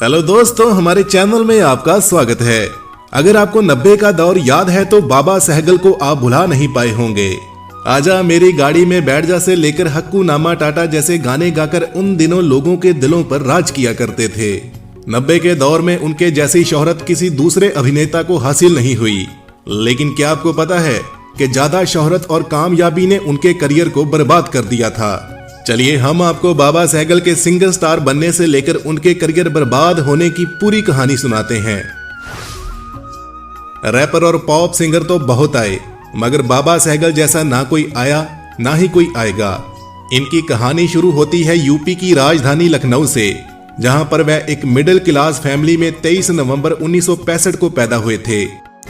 Hello दोस्तों, हमारे channel में आपका स्वागत है। अगर आपको 90 का दौर याद है तो बाबा सहगल को आप भुला नहीं पाए होंगे। आजा मेरी गाड़ी में बैठ जा से लेकर हक्कू नामा टाटा जैसे गाने गाकर उन दिनों लोगों के दिलों पर राज किया करते थे। 90 के दौर में उनके जैसी शोहरत किसी दूसरे अभिनेता को हासिल नहीं हुई। लेकिन क्या आपको पता है कि ज्यादा शोहरत और कामयाबी ने उनके करियर को बर्बाद कर दिया था। चलिए हम आपको बाबा सहगल के सिंगर स्टार बनने से लेकर उनके करियर बर्बाद होने की पूरी कहानी सुनाते हैं। रैपर और पॉप सिंगर तो बहुत आए, मगर बाबा सहगल जैसा ना कोई आया ना ही कोई आएगा। इनकी कहानी शुरू होती है यूपी की राजधानी लखनऊ से, जहां पर वह एक मिडिल क्लास फैमिली में 23 नवंबर 1965 को पैदा हुए थे।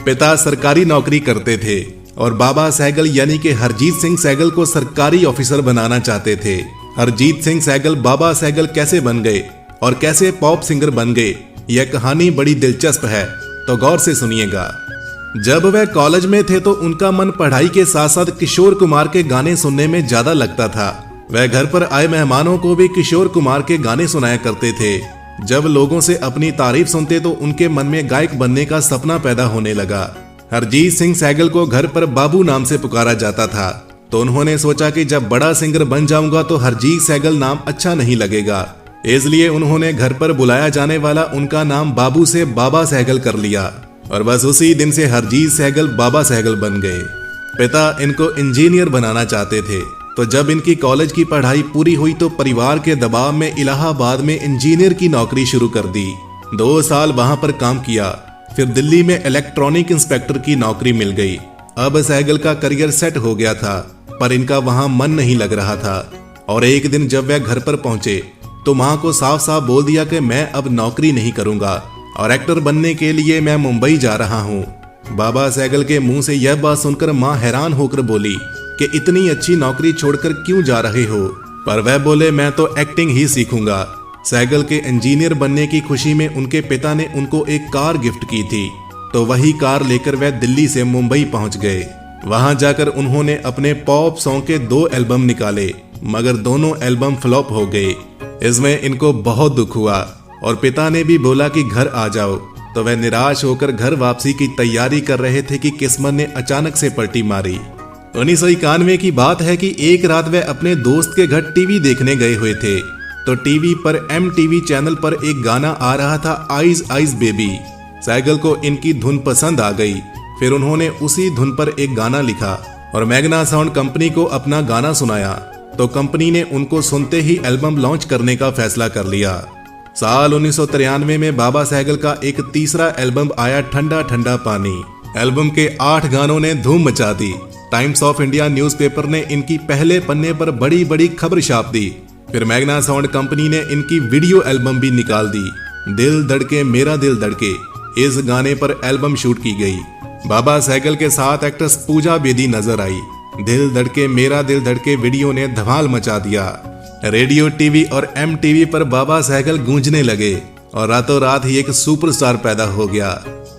पिता सरकारी नौकरी करते थे और बाबा सहगल यानी कि हरजीत सिंह सहगल को सरकारी ऑफिसर बनाना चाहते थे। हरजीत सिंह सहगल बाबा सहगल कैसे बन गए और कैसे पॉप सिंगर बन गए, यह कहानी बड़ी दिलचस्प है, तो गौर से सुनिएगा। जब वह कॉलेज में थे तो उनका मन पढ़ाई के साथ साथ किशोर कुमार के गाने सुनने में ज्यादा लगता था। वह घर पर आए मेहमानों को भी किशोर कुमार के गाने सुनाया करते थे। जब लोगों से अपनी तारीफ सुनते तो उनके मन में गायक बनने का सपना पैदा होने लगा। हरजीत सिंह सहगल को घर पर बाबू नाम से पुकारा जाता था, तो उन्होंने सोचा कि जब बड़ा सिंगर बन जाऊंगा तो हरजीत सहगल नाम अच्छा नहीं लगेगा। इसलिए उन्होंने घर पर बुलाया जाने वाला उनका नाम बाबू से बाबा सहगल कर लिया और बस उसी दिन से हरजीत सहगल बाबा सहगल बन गए। पिता इनको इंजीनियर बनाना चाहते थे, तो जब इनकी कॉलेज की पढ़ाई पूरी हुई तो परिवार के दबाव में इलाहाबाद में इंजीनियर की नौकरी शुरू कर दी। 2 साल वहां पर काम किया, फिर दिल्ली में इलेक्ट्रॉनिक इंस्पेक्टर की नौकरी मिल गई। अब सहगल का करियर सेट हो गया था, पर इनका वहां मन नहीं लग रहा था और एक दिन जब वह घर पर पहुंचे तो मां को साफ साफ बोल दिया कि मैं अब नौकरी नहीं करूंगा और एक्टर बनने के लिए मैं मुंबई जा रहा हूं। बाबा सहगल के मुंह से यह बात सुनकर मां हैरान होकर बोली कि इतनी अच्छी नौकरी छोड़कर क्यों जा रहे हो, पर वह बोले मैं तो एक्टिंग ही सीखूंगा। सहगल के इंजीनियर बनने की खुशी में उनके पिता ने उनको एक कार गिफ्ट की थी, तो वही कार लेकर वह दिल्ली से मुंबई पहुंच गए। वहां जाकर उन्होंने अपने पॉप सॉन्ग के 2 एल्बम निकाले, मगर दोनों एल्बम फ्लॉप हो गए। इसमें इनको बहुत दुख हुआ और पिता ने भी बोला कि घर आ जाओ, तो वह निराश होकर घर वापसी की तैयारी कर रहे थे कि किस्मत ने अचानक से पलटी मारी। 1991 की बात है कि एक रात वह अपने दोस्त के घर टीवी देखने गए हुए थे, तो टीवी पर MTV चैनल पर एक गाना आ रहा था, आइज आइज बेबी। सहगल को इनकी धुन पसंद आ गई, फिर उन्होंने उसी धुन पर एक गाना लिखा और मैग्ना साउंड कंपनी को अपना गाना सुनाया, तो कंपनी ने उनको सुनते ही एल्बम लॉन्च करने का फैसला कर लिया। साल 1993 में बाबा सहगल का एक तीसरा एल्बम आया, ठंडा ठंडा पानी। एल्बम के 8 गानों ने धूम मचा दी। टाइम्स ऑफ इंडिया न्यूज़पेपर ने इनकी पहले पन्ने पर बड़ी बड़ी खबर छाप दी। फिर मैग्ना साउंड कंपनी ने इनकी वीडियो एल्बम भी निकाल दी, दिल धड़के मेरा दिल धड़के। इस गाने पर एल्बम शूट की गई। बाबा सहगल के साथ एक्ट्रेस पूजा बेदी नजर आई। दिल धड़के मेरा दिल धड़के वीडियो ने धमाल मचा दिया। रेडियो, टीवी और MTV पर बाबा सहगल गूंजने लगे और रातों रात ही एक सुपरस्टार पैदा हो गया।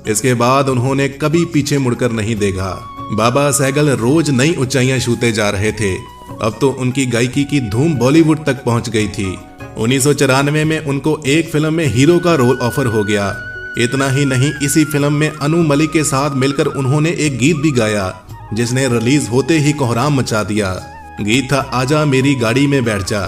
इसके बाद उन्होंने कभी पीछे मुड़कर नहीं देखा। बाबा सहगल रोज नई ऊंचाइयां छूते जा रहे थे। अब तो उनकी गायकी की धूम बॉलीवुड तक पहुंच गई थी। 1994 में उनको एक फिल्म में हीरो का रोल ऑफर हो गया। इतना ही नहीं, इसी फिल्म में अनु मलिक के साथ मिलकर उन्होंने एक गीत भी गाया, जिसने रिलीज होते ही कोहराम मचा दिया। गीत था आजा मेरी गाड़ी में बैठ जा।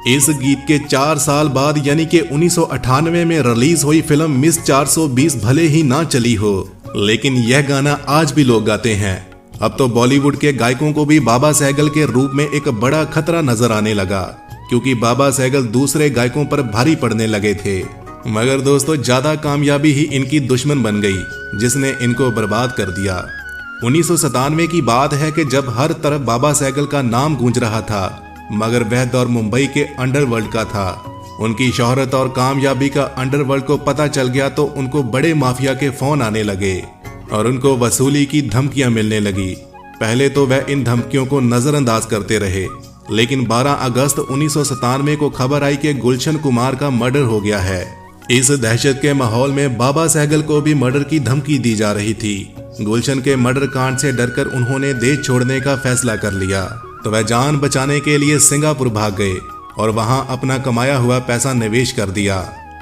इस गीत के 4 साल बाद यानी कि 1998 में रिलीज हुई फिल्म मिस 420 भले ही ना चली हो, लेकिन यह गाना आज भी लोग गाते हैं। अब तो बॉलीवुड के गायकों को भी बाबा सहगल के रूप में एक बड़ा खतरा नजर आने लगा, क्योंकि बाबा सहगल दूसरे गायकों पर भारी पड़ने लगे थे। मगर दोस्तों, ज्यादा कामयाबी ही इनकी दुश्मन बन गई, जिसने इनको बर्बाद कर दिया। 1997 की बात है कि जब हर तरफ बाबा सहगल का नाम गूंज रहा था, मगर वह दौर मुंबई के अंडरवर्ल्ड का था। उनकी शोहरत और कामयाबी का अंडरवर्ल्ड को पता चल गया तो उनको बड़े माफिया के फोन आने लगे और उनको वसूली की धमकियां मिलने लगी। पहले तो वह इन धमकियों को नजरअंदाज करते रहे, लेकिन 12 अगस्त 1997 को खबर आई कि गुलशन कुमार का मर्डर हो गया है। इस दहशत के माहौल में बाबा सहगल को भी मर्डर की धमकी दी जा रही थी। गुलशन के मर्डर कांड से डरकर उन्होंने देश छोड़ने का फैसला कर लिया, तो वह जान बचाने के लिए सिंगापुर भाग गए और वहां अपना कमाया हुआ पैसा निवेश कर दिया।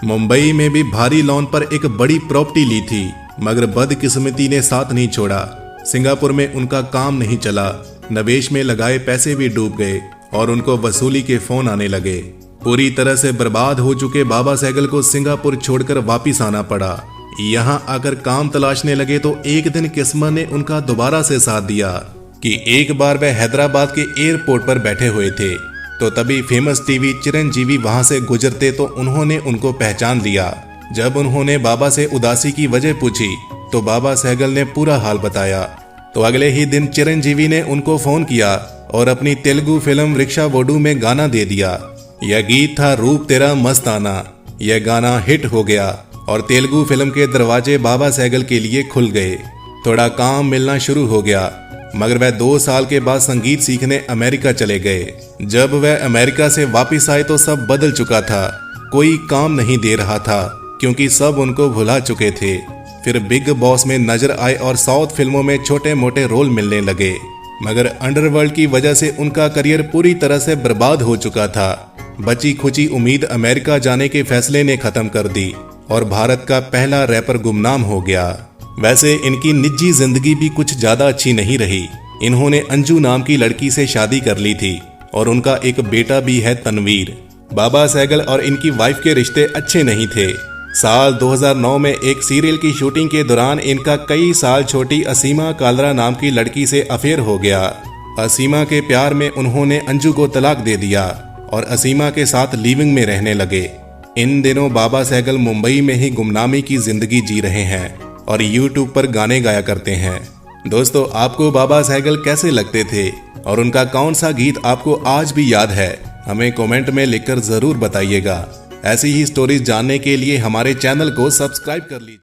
मुंबई में भी भारी लोन पर एक बड़ी प्रॉपर्टी ली थी, मगर बदकिस्मती ने साथ नहीं छोड़ा। सिंगापुर में उनका काम नहीं चला, निवेश में लगाए पैसे भी डूब गए और उनको वसूली के फोन आने लगे। पूरी तरह से बर्बाद हो चुके बाबा सहगल को सिंगापुर छोड़कर वापिस आना पड़ा। यहाँ आकर काम तलाशने लगे तो एक दिन किस्मत ने उनका दोबारा से साथ दिया कि एक बार वह हैदराबाद के एयरपोर्ट पर बैठे हुए थे तो तभी फेमस टीवी चिरंजीवी वहां से गुजरते तो उन्होंने उनको पहचान लिया। जब उन्होंने बाबा से उदासी की वजह पूछी तो बाबा सहगल ने पूरा हाल बताया। तो अगले ही दिन चिरंजीवी ने उनको फोन किया और अपनी तेलुगु फिल्म रिक्शा वोडू में गाना दे दिया। यह गीत था रूप तेरा मस्ताना। यह गाना हिट हो गया और तेलुगु फिल्म के दरवाजे बाबा सहगल के लिए खुल गए। थोड़ा काम मिलना शुरू हो गया, मगर वह 2 साल के बाद संगीत सीखने अमेरिका चले गए। जब वह अमेरिका से वापस आए तो सब बदल चुका था। कोई काम नहीं दे रहा था क्योंकि सब उनको भुला चुके थे। फिर बिग बॉस में नजर आए और साउथ फिल्मों में छोटे मोटे रोल मिलने लगे, मगर अंडरवर्ल्ड की वजह से उनका करियर पूरी तरह से बर्बाद हो चुका था। बची खुची उम्मीद अमेरिका जाने के फैसले ने खत्म कर दी और भारत का पहला रैपर गुमनाम हो गया। वैसे इनकी निजी जिंदगी भी कुछ ज्यादा अच्छी नहीं रही। इन्होंने अंजू नाम की लड़की से शादी कर ली थी और उनका एक बेटा भी है तनवीर। बाबा सहगल और इनकी वाइफ के रिश्ते अच्छे नहीं थे। साल 2009 में एक सीरियल की शूटिंग के दौरान इनका कई साल छोटी असीमा कालरा नाम की लड़की से अफेयर हो गया। असीमा के प्यार में उन्होंने अंजू को तलाक दे दिया और असीमा के साथ लिविंग में रहने लगे। इन दिनों बाबा सहगल मुंबई में ही गुमनामी की जिंदगी जी रहे हैं और यूट्यूब पर गाने गाया करते हैं। दोस्तों, आपको बाबा सहगल कैसे लगते थे और उनका कौन सा गीत आपको आज भी याद है? हमें कमेंट में लिखकर जरूर बताइएगा। ऐसी ही स्टोरीज जानने के लिए हमारे चैनल को सब्सक्राइब कर लीजिए।